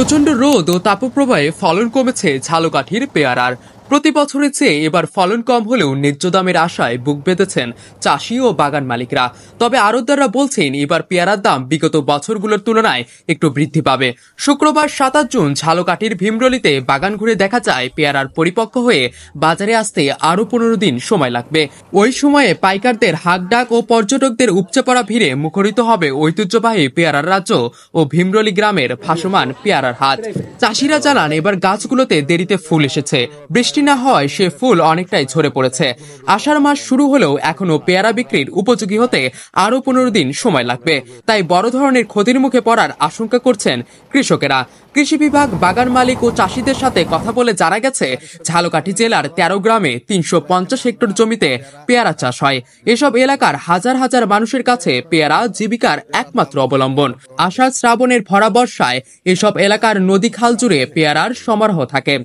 প্রচন্ড রোদ ও তাপপ্রবাহে ফলন কমেছে ঝালকাঠির পেয়ারার। প্রতি বছরের চেয়ে এবার ফলন কম হলেও ন্যায্য দামের আশায় বুক বেঁধেছেন চাষি ও বাগান মালিকরা। তবে আড়তদাররা বলছেন এবার পেয়ারার দাম বিগত বছরগুলোর তুলনায় একটু বৃদ্ধি পাবে। শুক্রবার ২৭ জুন ঝালকাঠির ভীমরলিতে বাগান ঘুরে দেখা যায় পেয়ারার পরিপক্ক হয়ে বাজারে আসতে আরো ১৫ দিন সময় লাগবে। ওই সময়ে পাইকারদের হাঁকডাক ও পর্যটকদের উপচে পড়া ভিড়ে মুখরিত হবে ঐতিহ্যবাহী পেয়ারার রাজ্য ও ভীমরলি গ্রামের ভাসমান পেয়ারার হাট। চাষিরা জানান এবার গাছগুলোতে দেরিতে ফুল এসেছে, বৃষ্টি না হওয়ায় সে ফুল অনেকটাই ঝরে পড়েছে। আষাঢ় মাস শুরু হলেও এখনো পেয়ারা বিক্রির উপযোগী হতে আরো ১৫ দিন সময় লাগবে। তাই বড় ধরনের ক্ষতির মুখে পড়ার আশঙ্কা করছেন কৃষকেরা। কৃষি বিভাগ, বাগান মালিক ও চাষিদের সাথে কথা বলে জানা গেছে ঝালকাঠি জেলার ১৩ গ্রামে ৩৫০ হেক্টর জমিতে পেয়ারা চাষ হয়। এসব এলাকার হাজার হাজার মানুষের কাছে পেয়ারা জীবিকার একমাত্র অবলম্বন। আষাঢ় শ্রাবণের ভরা বর্ষায় এসব এলাকার নদী খাল জুড়ে পেয়ারার সমারোহ থাকে।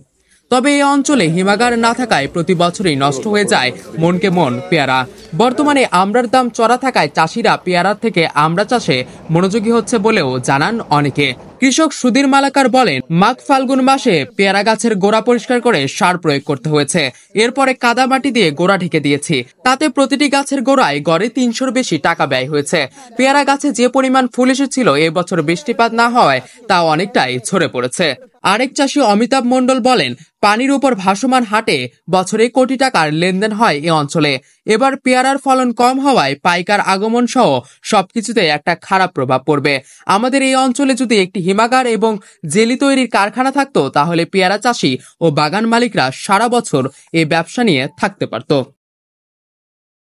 তবে এই অঞ্চলে হিমাগার না থাকায় প্রতি বছরই নষ্ট হয়ে যায় মনকে মন পেয়ারা। বর্তমানে আমড়ার দাম চড়া থাকায় চাষিরা পেয়ারার থেকে আমড়া চাষে মনোযোগী হচ্ছে বলেও জানান অনেকে। কৃষক সুধীর মালাকার বলেন, মাঘ ফাল্গুন মাসে পেয়ারা গাছের গোড়া পরিষ্কার করে সার প্রয়োগ করতে হয়েছে। এরপরে কাদা মাটি দিয়ে গোড়া ঢেকে দিয়েছি। তাতে প্রতিটি গাছের গোড়ায় গড়ে ৩০০-র বেশি টাকা ব্যয় হয়েছে। পেয়ারা গাছে যে পরিমাণ ফুল এসেছিল এবছর বৃষ্টিপাত না হওয়ায় তা অনেকটাই ঝরে পড়েছে। আরেক চাষি অমিতাভ মণ্ডল বলেন, পানির উপর ভাসমান হাটে বছরে কোটি টাকার লেনদেন হয় এ অঞ্চলে। এবার পেয়ারার ফলন কম হওয়ায় পাইকার আগমন সহ সবকিছুতে একটা খারাপ প্রভাব পড়বে। আমাদের এই অঞ্চলে যদি একটি হিমাগার এবং জেলি তৈরির কারখানা থাকতো তাহলে পেয়ারা চাষি ও বাগান মালিকরা সারা বছর এই ব্যবসা নিয়ে থাকতে পারত।